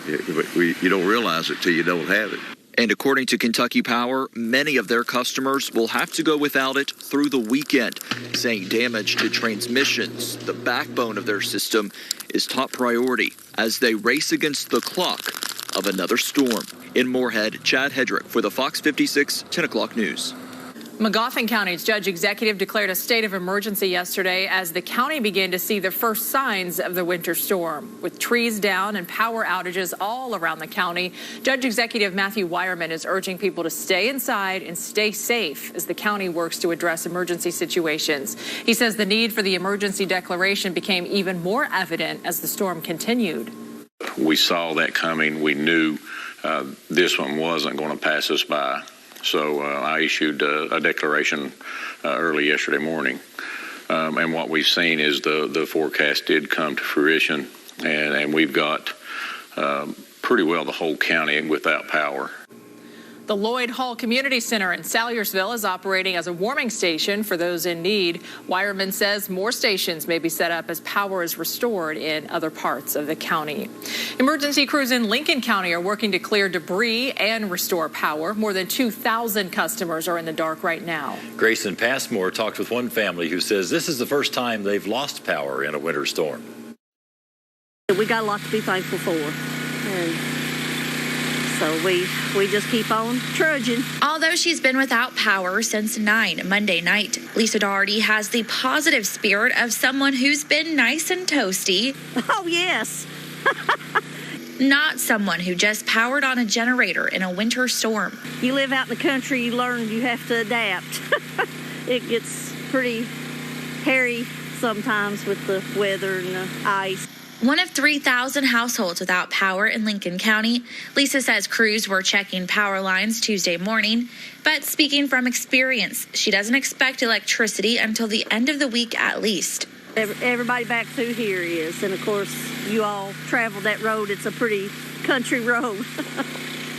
You don't realize it till you don't have it. And according to Kentucky Power, many of their customers will have to go without it through the weekend, saying damage to transmissions, the backbone of their system, is top priority as they race against the clock of another storm. In Moorhead, Chad Hedrick for the Fox 56 10 o'clock news. Magoffin County's judge executive declared a state of emergency yesterday as the county began to see the first signs of the winter storm. With trees down and power outages all around the county, Judge Executive Matthew Wireman is urging people to stay inside and stay safe as the county works to address emergency situations. He says the need for the emergency declaration became even more evident as the storm continued. We saw that coming. We knew this one wasn't going to pass us by. So I issued a declaration early yesterday morning. And what we've seen is the forecast did come to fruition, and we've got pretty well the whole county without power. The Lloyd Hall Community Center in Salyersville is operating as a warming station for those in need. Wireman says more stations may be set up as power is restored in other parts of the county. Emergency crews in Lincoln County are working to clear debris and restore power. More than 2,000 customers are in the dark right now. Grayson Passmore talked with one family who says this is the first time they've lost power in a winter storm. We got a lot to be thankful for. And so we just keep on trudging. Although she's been without power since 9 Monday night, Lisa Doherty has the positive spirit of someone who's been nice and toasty. Oh, yes. Not someone who just powered on a generator in a winter storm. You live out in the country, you learn you have to adapt. It gets pretty hairy sometimes with the weather and the ice. One of 3,000 households without power in Lincoln County. Lisa says crews were checking power lines Tuesday morning, but speaking from experience, she doesn't expect electricity until the end of the week at least. Everybody back through here is, and of course, you all travel that road. It's a pretty country road,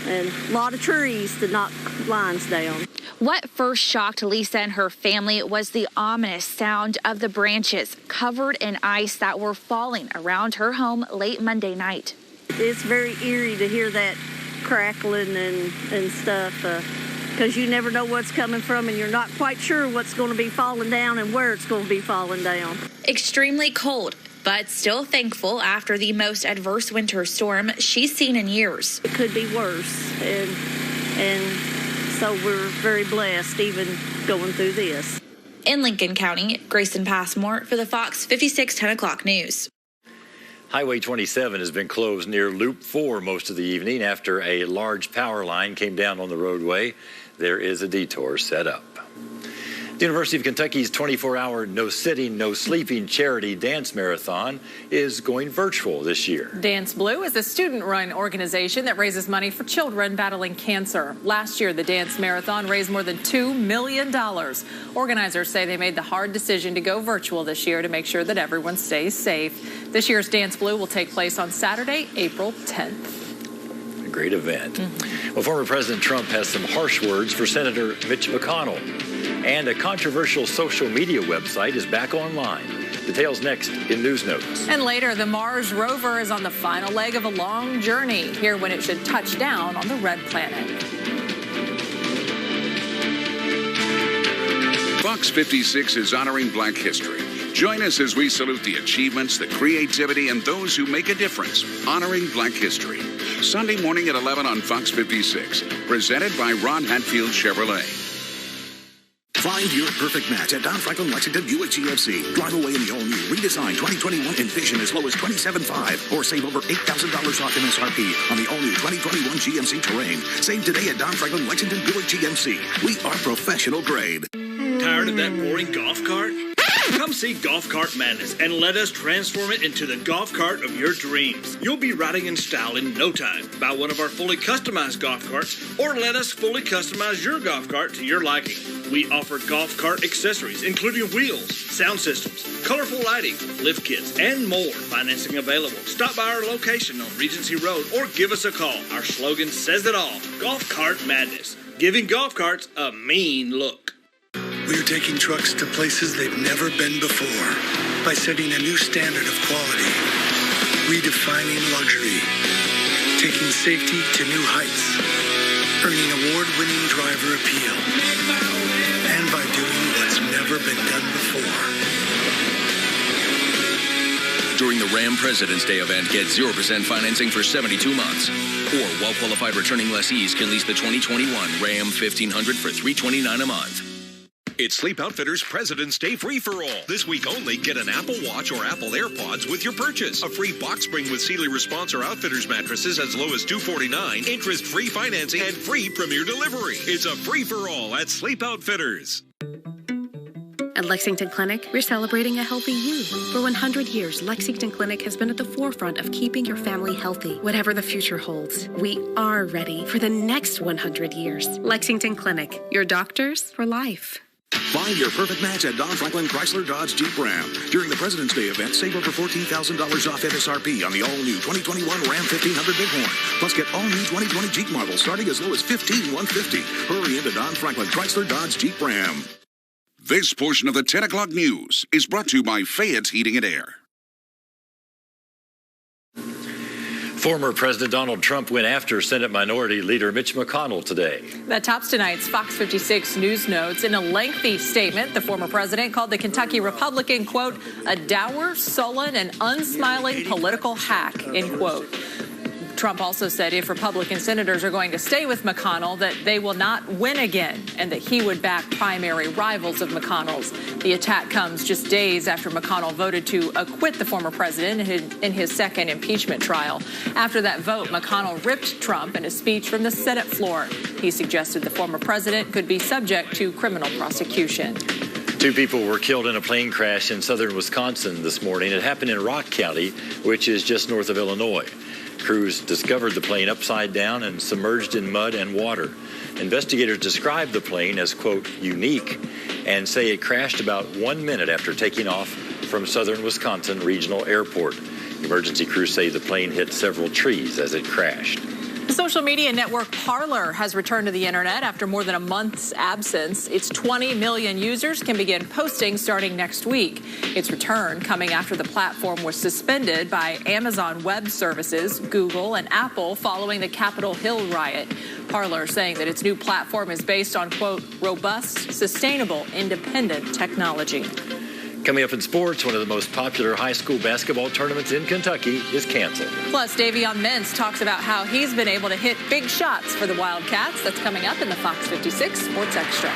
and a lot of trees to knock lines down. What first shocked Lisa and her family was the ominous sound of the branches covered in ice that were falling around her home late Monday night. It's very eerie to hear that crackling and stuff, because you never know what's coming from, and you're not quite sure what's going to be falling down and where it's going to be falling down. Extremely cold, but still thankful after the most adverse winter storm she's seen in years. It could be worse, and so we're very blessed even going through this. In Lincoln County, Grayson Passmore for the Fox 56 10 o'clock news. Highway 27 has been closed near Loop 4 most of the evening after a large power line came down on the roadway. There is a detour set up. The University of Kentucky's 24-hour no sitting, no sleeping charity dance marathon is going virtual this year. Dance Blue is a student-run organization that raises money for children battling cancer. Last year, the dance marathon raised more than $2 million. Organizers say they made the hard decision to go virtual this year to make sure that everyone stays safe. This year's Dance Blue will take place on Saturday, April 10th. A great event. Well, former President Trump has some harsh words for Senator Mitch McConnell. And a controversial social media website is back online. Details next in News Notes. And later, the Mars rover is on the final leg of a long journey. Here when it should touch down on the red planet. Fox 56 is honoring Black history. Join us as we salute the achievements, the creativity, and those who make a difference. Honoring Black history. Sunday morning at 11 on Fox 56. Presented by Ron Hatfield Chevrolet. Find your perfect match at Don Franklin Lexington Buick GMC. Drive away in the all-new redesigned 2021 Envision as low as $27,500 or save over $8,000 off MSRP on the all-new 2021 GMC Terrain. Save today at Don Franklin Lexington Buick GMC. We are professional grade. Tired of that boring golf cart? Come see Golf Cart Madness and let us transform it into the golf cart of your dreams. You'll be riding in style in no time. Buy one of our fully customized golf carts or let us fully customize your golf cart to your liking. We offer golf cart accessories, including wheels, sound systems, colorful lighting, lift kits, and more. Financing available. Stop by our location on Regency Road or give us a call. Our slogan says it all. Golf Cart Madness. Giving golf carts a mean look. We're taking trucks to places they've never been before by setting a new standard of quality, redefining luxury, taking safety to new heights, earning award-winning driver appeal, and by doing what's never been done before. During the Ram President's Day event, get 0% financing for 72 months. Or well-qualified returning lessees can lease the 2021 Ram 1500 for $329 a month. It's Sleep Outfitters President's Day free-for-all. This week only, get an Apple Watch or Apple AirPods with your purchase. A free box spring with Sealy Response or Outfitters mattresses as low as $249, interest-free financing, and free premier delivery. It's a free-for-all at Sleep Outfitters. At Lexington Clinic, we're celebrating a healthy you. For 100 years, Lexington Clinic has been at the forefront of keeping your family healthy, whatever the future holds. We are ready for the next 100 years. Lexington Clinic, your doctors for life. Find your perfect match at Don Franklin Chrysler Dodge Jeep Ram. During the President's Day event, save over $14,000 off MSRP on the all-new 2021 Ram 1500 Bighorn. Plus, get all-new 2020 Jeep models starting as low as $15,150. Hurry into Don Franklin Chrysler Dodge Jeep Ram. This portion of the 10 o'clock news is brought to you by Fayette's Heating and Air. Former President Donald Trump went after Senate Minority Leader Mitch McConnell today. That tops tonight's Fox 56 News Notes. In a lengthy statement, the former president called the Kentucky Republican, quote, a dour, sullen, and unsmiling political hack, end quote. Trump also said if Republican senators are going to stay with McConnell, that they will not win again and that he would back primary rivals of McConnell's. The attack comes just days after McConnell voted to acquit the former president in his second impeachment trial. After that vote, McConnell ripped Trump in a speech from the Senate floor. He suggested the former president could be subject to criminal prosecution. 2 people were killed in a plane crash in southern Wisconsin this morning. It happened in Rock County, which is just north of Illinois. Crews discovered the plane upside down and submerged in mud and water. Investigators describe the plane as, quote, unique, and say it crashed about 1 minute after taking off from southern Wisconsin Regional Airport. Emergency crews say the plane hit several trees as it crashed. The social media network Parler has returned to the internet after more than a month's absence. Its 20 million users can begin posting starting next week. Its return coming after the platform was suspended by Amazon Web Services, Google, and Apple following the Capitol Hill riot. Parler saying that its new platform is based on, quote, robust, sustainable, independent technology. Coming up in sports, one of the most popular high school basketball tournaments in Kentucky is canceled. Plus, Davion Mintz talks about how he's been able to hit big shots for the Wildcats. That's coming up in the Fox 56 Sports Extra.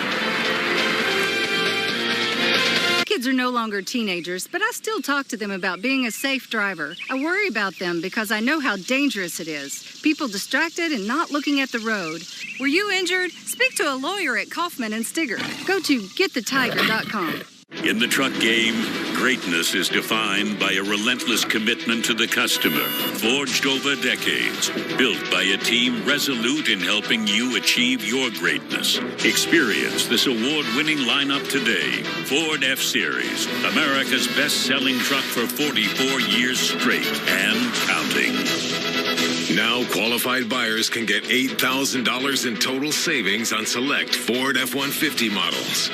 Kids are no longer teenagers, but I still talk to them about being a safe driver. I worry about them because I know how dangerous it is. People distracted and not looking at the road. Were you injured? Speak to a lawyer at Kaufman and Stigger. Go to getthetiger.com. In the truck game, greatness is defined by a relentless commitment to the customer, forged over decades, built by a team resolute in helping you achieve your greatness. Experience this award-winning lineup today. Ford F-Series, America's best-selling truck for 44 years straight and counting. Now, qualified buyers can get $8,000 in total savings on select Ford F-150 models.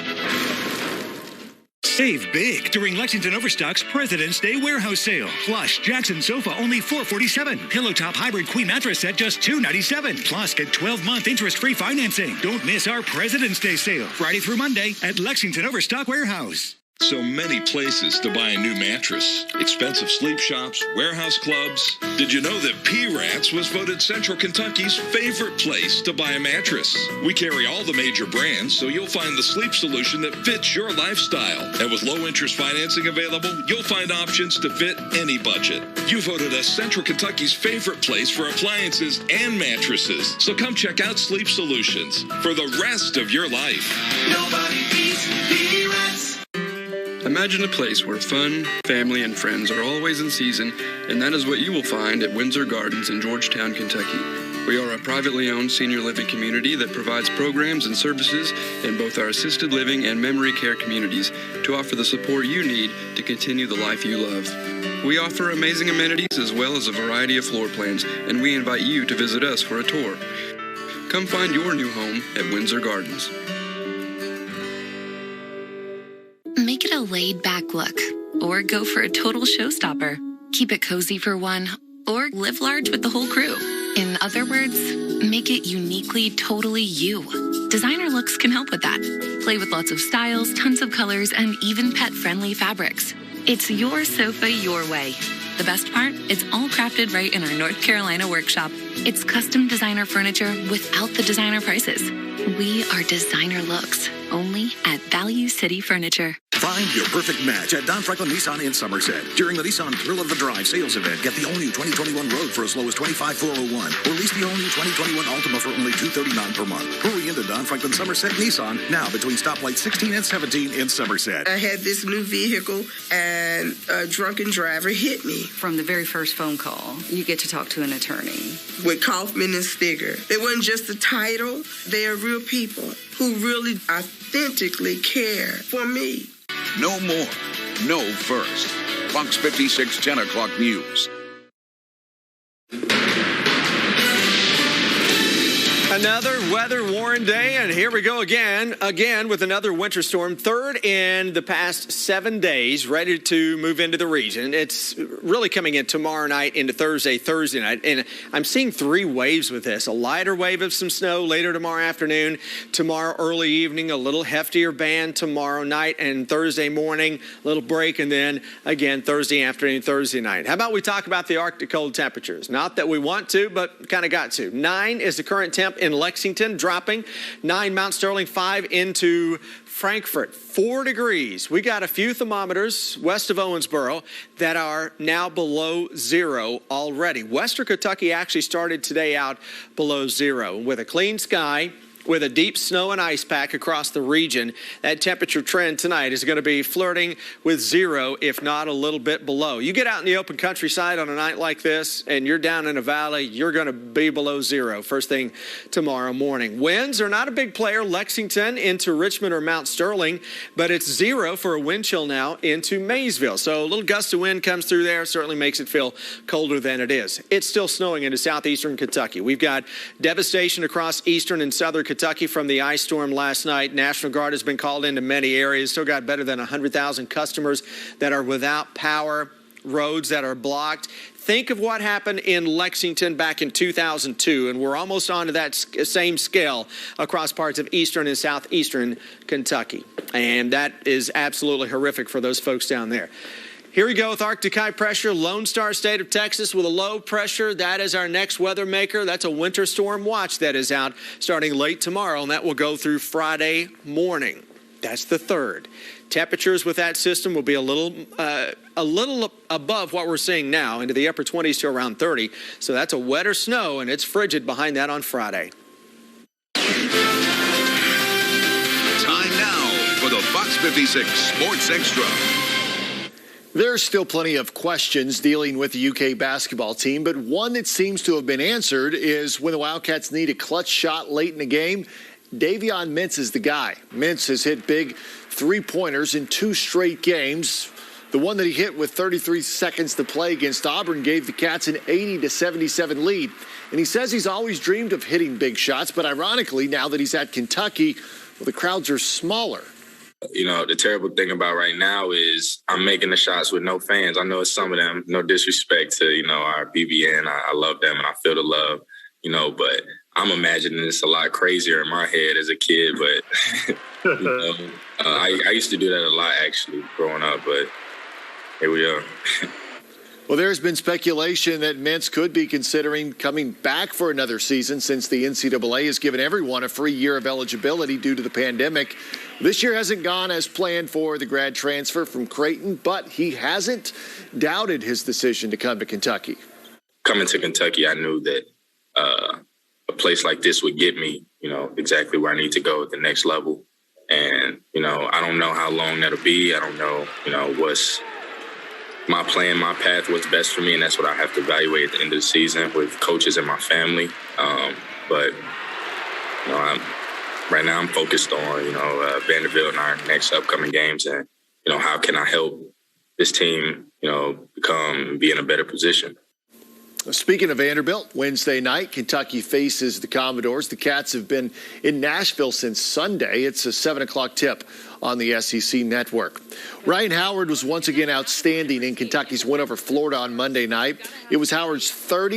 Save big during Lexington Overstock's President's Day warehouse sale. Plus, Jackson sofa only $447. Pillow top hybrid queen mattress set just $297. Plus, get 12-month interest-free financing. Don't miss our President's Day sale Friday through Monday at Lexington Overstock Warehouse. So many places to buy a new mattress. Expensive sleep shops, warehouse clubs. Did you know that P-Rats was voted Central Kentucky's favorite place to buy a mattress? We carry all the major brands, so you'll find the sleep solution that fits your lifestyle. And with low interest financing available, you'll find options to fit any budget. You voted us Central Kentucky's favorite place for appliances and mattresses. So come check out Sleep Solutions for the rest of your life. Nobody beats P-Rats. Imagine a place where fun, family, and friends are always in season, and that is what you will find at Windsor Gardens in Georgetown, Kentucky. We are a privately owned senior living community that provides programs and services in both our assisted living and memory care communities to offer the support you need to continue the life you love. We offer amazing amenities as well as a variety of floor plans, and we invite you to visit us for a tour. Come find your new home at Windsor Gardens. Make it a laid-back look, or go for a total showstopper. Keep it cozy for one, or live large with the whole crew. In other words, make it uniquely, totally you. Designer looks can help with that. Play with lots of styles, tons of colors, and even pet-friendly fabrics. It's your sofa your way. The best part? It's all crafted right in our North Carolina workshop. It's custom designer furniture without the designer prices. We are designer looks, only at Value City Furniture. Find your perfect match at Don Franklin Nissan in Somerset. During the Nissan Thrill of the Drive sales event, get the all-new 2021 Rogue for as low as $25,401, or lease the all-new 2021 Altima for only $239 per month. Hurry into Don Franklin Somerset Nissan now between stoplights 16 and 17 in Somerset. I had this new vehicle, and a drunken driver hit me. From the very first phone call, you get to talk to an attorney. With Kaufman and Stigger. It wasn't just a title. They are real people who really authentically care for me. No more. No first. Fox 56 10 o'clock news. Another weather-worn day, and here we go again with another winter storm, third in the past 7 days, ready to move into the region. It's really coming in tomorrow night into Thursday night, and I'm seeing 3 waves with this. A lighter wave of some snow later tomorrow afternoon, tomorrow early evening, a little heftier band tomorrow night, and Thursday morning, a little break, and then again Thursday afternoon, Thursday night. How about we talk about the Arctic cold temperatures? Not that we want to, but kind of got to. 9 is the current temp in Lexington, dropping 9 Mount Sterling, 5 into Frankfort, 4 degrees. We got a few thermometers west of Owensboro that are now below 0 already. Western Kentucky actually started today out below 0 with a clean sky. With a deep snow and ice pack across the region, that temperature trend tonight is going to be flirting with 0, if not a little bit below. You get out in the open countryside on a night like this, and you're down in a valley, you're going to be below 0 first thing tomorrow morning. Winds are not a big player. Lexington into Richmond or Mount Sterling, but it's 0 for a wind chill now into Maysville. So a little gust of wind comes through there, certainly makes it feel colder than it is. It's still snowing into southeastern Kentucky. We've got devastation across eastern and southern Kentucky from the ice storm last night. National Guard has been called into many areas. Still got better than 100,000 customers that are without power, roads that are blocked. Think of what happened in Lexington back in 2002, and we're almost on to that same scale across parts of eastern and southeastern Kentucky. And that is absolutely horrific for those folks down there. Here we go with Arctic high pressure, Lone Star State of Texas with a low pressure. That is our next weather maker. That's a winter storm watch that is out starting late tomorrow, and that will go through Friday morning. That's the 3rd. Temperatures with that system will be a little above what we're seeing now, into the upper 20s to around 30. So that's a wetter snow, and it's frigid behind that on Friday. Time now for the Fox 56 Sports Extra. There's still plenty of questions dealing with the UK basketball team, but one that seems to have been answered is when the Wildcats need a clutch shot late in the game, Davion Mintz is the guy. Mintz has hit big three-pointers in 2 straight games. The one that he hit with 33 seconds to play against Auburn gave the Cats an 80-77 lead. And he says he's always dreamed of hitting big shots, but ironically, now that he's at Kentucky, well, the crowds are smaller. You know, the terrible thing about right now is I'm making the shots with no fans. I know it's some of them, no disrespect to, you know, our BBN. I love them and I feel the love, you know, but I'm imagining this a lot crazier in my head as a kid. But, you know, I used to do that a lot, actually, growing up, but here we are. Well, there's been speculation that Mintz could be considering coming back for another season since the NCAA has given everyone a free year of eligibility due to the pandemic. This year hasn't gone as planned for the grad transfer from Creighton, but he hasn't doubted his decision to come to Kentucky. Coming to Kentucky, I knew that a place like this would get me, you know, exactly where I need to go at the next level. And, you know, I don't know how long that'll be. I don't know, you know, what's my plan, my path, what's best for me, and that's what I have to evaluate at the end of the season with coaches and my family. But you know, right now I'm focused on, you know, Vanderbilt and our next upcoming games, and you know, how can I help this team, you know, be in a better position. Speaking of Vanderbilt, Wednesday night, Kentucky faces the Commodores. The Cats have been in Nashville since Sunday. It's a 7 o'clock tip on the SEC network. Ryan Howard was once again outstanding in Kentucky's win over Florida on Monday night. It was Howard's third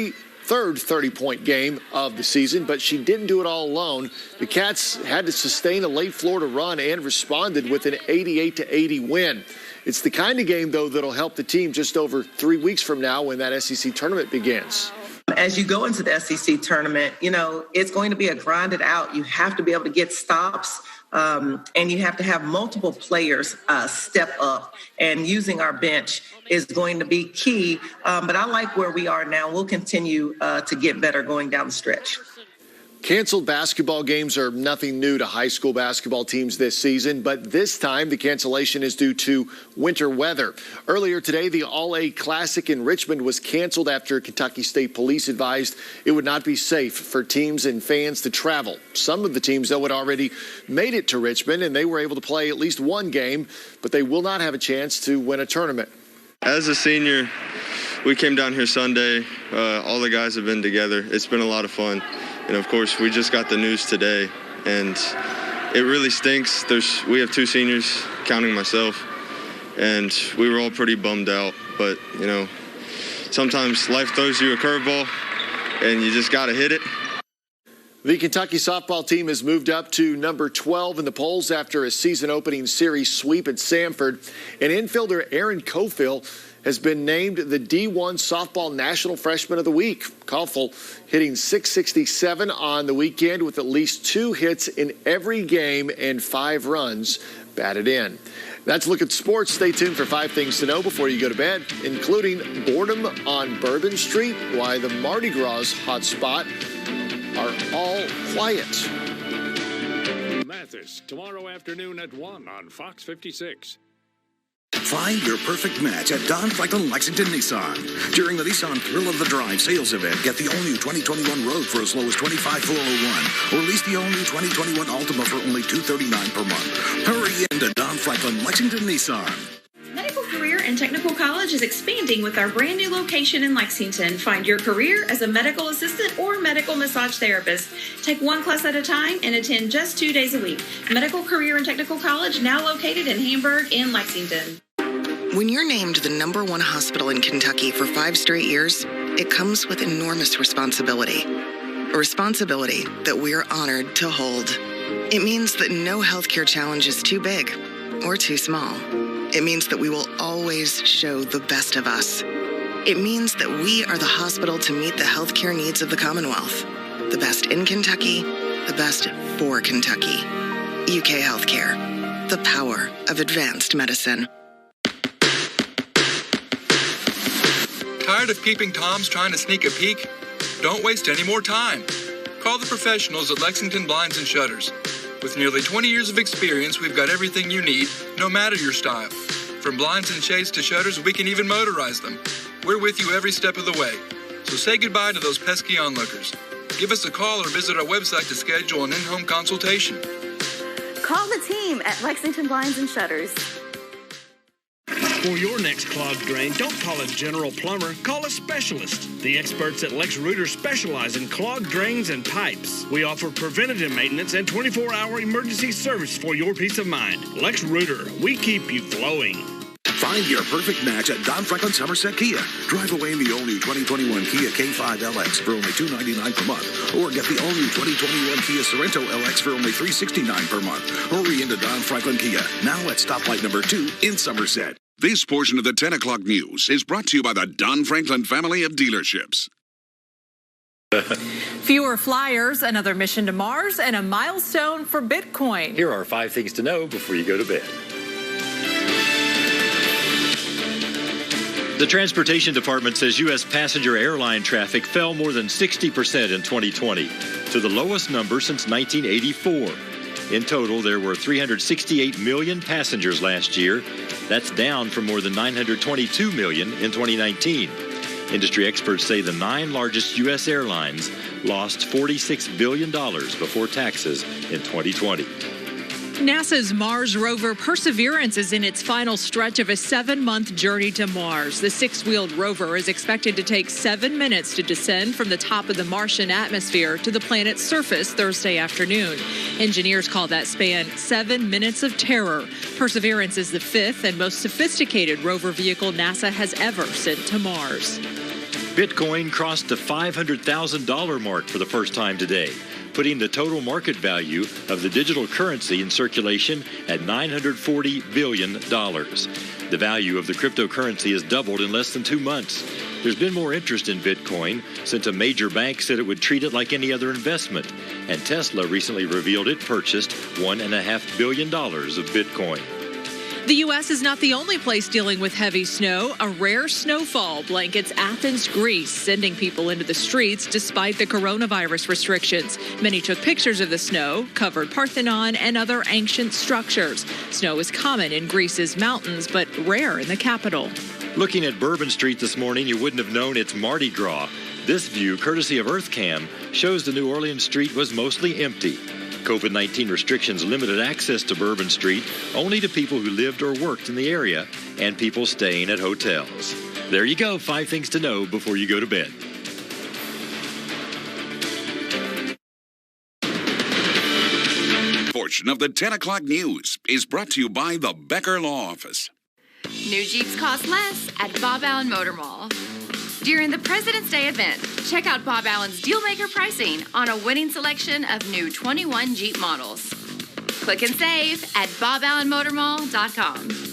30-point game of the season, but she didn't do it all alone. The Cats had to sustain a late Florida run and responded with an 88-80 win. It's the kind of game, though, that'll help the team just over 3 weeks from now when that SEC tournament begins. As you go into the SEC tournament, you know, it's going to be a grinded out. You have to be able to get stops and you have to have multiple players step up, and using our bench is going to be key. But I like where we are now. We'll continue to get better going down the stretch. Canceled basketball games are nothing new to high school basketball teams this season, but this time the cancellation is due to winter weather. Earlier today, the All-A Classic in Richmond was canceled after Kentucky State Police advised it would not be safe for teams and fans to travel. Some of the teams, though, had already made it to Richmond, and they were able to play at least one game, but they will not have a chance to win a tournament. As a senior, we came down here Sunday. All the guys have been together. It's been a lot of fun. And, of course, we just got the news today, and it really stinks. We have two seniors, counting myself, and we were all pretty bummed out. But, you know, sometimes life throws you a curveball, and you just got to hit it. The Kentucky softball team has moved up to number 12 in the polls after a season-opening series sweep at Samford. And infielder Aaron Cofield has been named the D1 Softball National Freshman of the Week. Cofield hitting .667 on the weekend with at least 2 hits in every game and 5 runs batted in. That's a look at sports. Stay tuned for 5 things to know before you go to bed, including boredom on Bourbon Street, why the Mardi Gras hotspot are all quiet. Mathis, tomorrow afternoon at 1 on Fox 56. Find your perfect match at Don Franklin Lexington Nissan. During the Nissan Thrill of the Drive sales event, get the all-new 2021 Rogue for as low as $25,401, or lease the all-new 2021 Altima for only $239 per month. Hurry into Don Franklin Lexington Nissan. Medical Career and Technical College is expanding with our brand new location in Lexington. Find your career as a medical assistant or medical massage therapist. Take 1 class at a time and attend just 2 days a week. Medical Career and Technical College, now located in Hamburg and Lexington. When you're named the #1 hospital in Kentucky for 5 straight years, it comes with enormous responsibility. A responsibility that we're honored to hold. It means that no healthcare challenge is too big or too small. It means that we will always show the best of us. It means that we are the hospital to meet the healthcare needs of the Commonwealth. The best in Kentucky, the best for Kentucky. UK Healthcare, the power of advanced medicine. Tired of peeping Toms trying to sneak a peek? Don't waste any more time. Call the professionals at Lexington Blinds and Shutters. With nearly 20 years of experience, we've got everything you need, no matter your style. From blinds and shades to shutters, we can even motorize them. We're with you every step of the way. So say goodbye to those pesky onlookers. Give us a call or visit our website to schedule an in-home consultation. Call the team at Lexington Blinds and Shutters. For your next clogged drain, don't call a general plumber, call a specialist. The experts at Lex Rooter specialize in clogged drains and pipes. We offer preventative maintenance and 24-hour emergency service for your peace of mind. Lex Rooter, we keep you flowing. Find your perfect match at Don Franklin Somerset Kia. Drive away in the all-new 2021 Kia K5 LX for only $299 per month. Or get the all-new 2021 Kia Sorento LX for only $369 per month. Hurry into Don Franklin Kia, now at stoplight number 2 in Somerset. This portion of the 10 o'clock news is brought to you by the Don Franklin family of dealerships. Fewer flyers, another mission to Mars, and a milestone for Bitcoin. Here are 5 things to know before you go to bed. The Transportation Department says U.S. passenger airline traffic fell more than 60% in 2020, to the lowest number since 1984. In total, there were 368 million passengers last year. That's down from more than 922 million in 2019. Industry experts say the 9 largest U.S. airlines lost $46 billion before taxes in 2020. NASA's Mars rover Perseverance is in its final stretch of a 7-month journey to Mars. The 6-wheeled rover is expected to take 7 minutes to descend from the top of the Martian atmosphere to the planet's surface Thursday afternoon. Engineers call that span 7 minutes of terror. Perseverance is the 5th and most sophisticated rover vehicle NASA has ever sent to Mars. Bitcoin crossed the $500,000 mark for the first time today, putting the total market value of the digital currency in circulation at $940 billion. The value of the cryptocurrency has doubled in less than 2 months. There's been more interest in Bitcoin since a major bank said it would treat it like any other investment. And Tesla recently revealed it purchased $1.5 billion of Bitcoin. The U.S. is not the only place dealing with heavy snow. A rare snowfall blankets Athens, Greece, sending people into the streets despite the coronavirus restrictions. Many took pictures of the snow, covered Parthenon and other ancient structures. Snow is common in Greece's mountains, but rare in the capital. Looking at Bourbon Street this morning, you wouldn't have known it's Mardi Gras. This view, courtesy of EarthCam, shows the New Orleans street was mostly empty. COVID-19 restrictions limited access to Bourbon Street only to people who lived or worked in the area and people staying at hotels. There you go, 5 things to know before you go to bed. Portion of the 10 o'clock news is brought to you by the Becker Law Office. New Jeeps cost less at Bob Allen Motor Mall. During the President's Day event, check out Bob Allen's Dealmaker pricing on a winning selection of new 21 Jeep models. Click and save at boballenmotormall.com.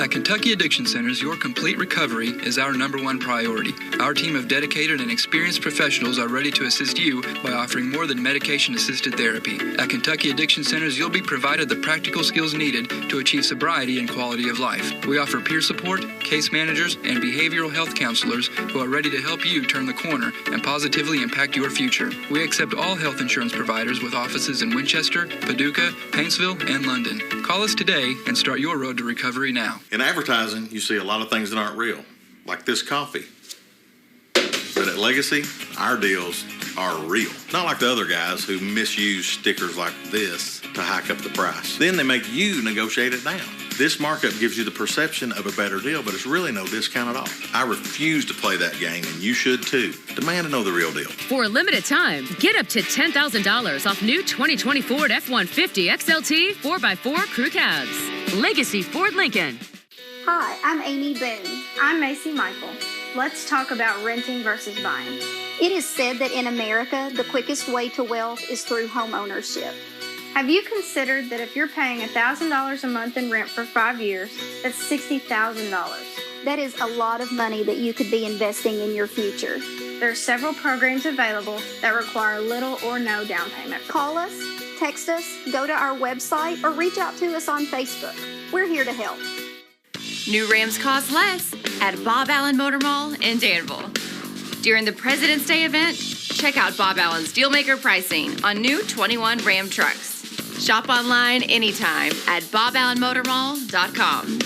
At Kentucky Addiction Centers, your complete recovery is our #1 priority. Our team of dedicated and experienced professionals are ready to assist you by offering more than medication-assisted therapy. At Kentucky Addiction Centers, you'll be provided the practical skills needed to achieve sobriety and quality of life. We offer peer support, case managers, and behavioral health counselors who are ready to help you turn the corner and positively impact your future. We accept all health insurance providers with offices in Winchester, Paducah, Paintsville, and London. Call us today and start your road to recovery now. In advertising, you see a lot of things that aren't real, like this coffee. But at Legacy, our deals are real. Not like the other guys who misuse stickers like this to hike up the price. Then they make you negotiate it down. This markup gives you the perception of a better deal, but it's really no discount at all. I refuse to play that game, and you should too. Demand to know the real deal. For a limited time, get up to $10,000 off new 2020 Ford F-150 XLT 4x4 Crew Cabs. Legacy Ford Lincoln. Hi, I'm Amy Boone. I'm Macy Michael. Let's talk about renting versus buying. It is said that in America, the quickest way to wealth is through home ownership. Have you considered that if you're paying $1,000 a month in rent for 5 years, that's $60,000? That is a lot of money that you could be investing in your future. There are several programs available that require little or no down payment. Call us, text us, go to our website, or reach out to us on Facebook. We're here to help. New Rams cost less at Bob Allen Motor Mall in Danville. During the President's Day event, check out Bob Allen's Dealmaker pricing on new 21 Ram trucks. Shop online anytime at boballenmotormall.com.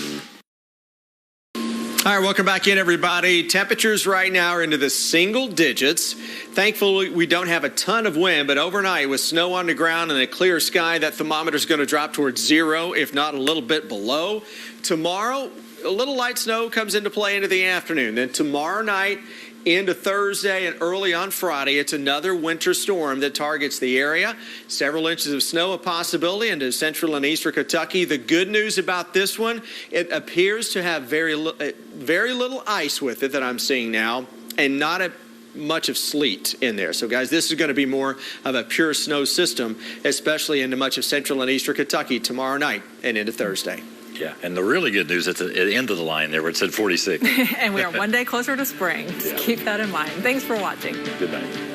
All right, welcome back in, everybody. Temperatures right now are into the single digits. Thankfully, we don't have a ton of wind, but overnight with snow on the ground and a clear sky, that thermometer is going to drop towards 0, if not a little bit below. Tomorrow, a little light snow comes into play into the afternoon. Then tomorrow night into Thursday and early on Friday, it's another winter storm that targets the area. Several inches of snow a possibility into central and eastern Kentucky. The good news about this one, it appears to have very little ice with it that I'm seeing now, and not much of sleet in there. So guys, this is going to be more of a pure snow system, especially into much of central and eastern Kentucky tomorrow night and into Thursday. Yeah, and the really good news at the end of the line there where it said 46. And we are one day closer to spring. Just keep that in mind. Thanks for watching. Good night.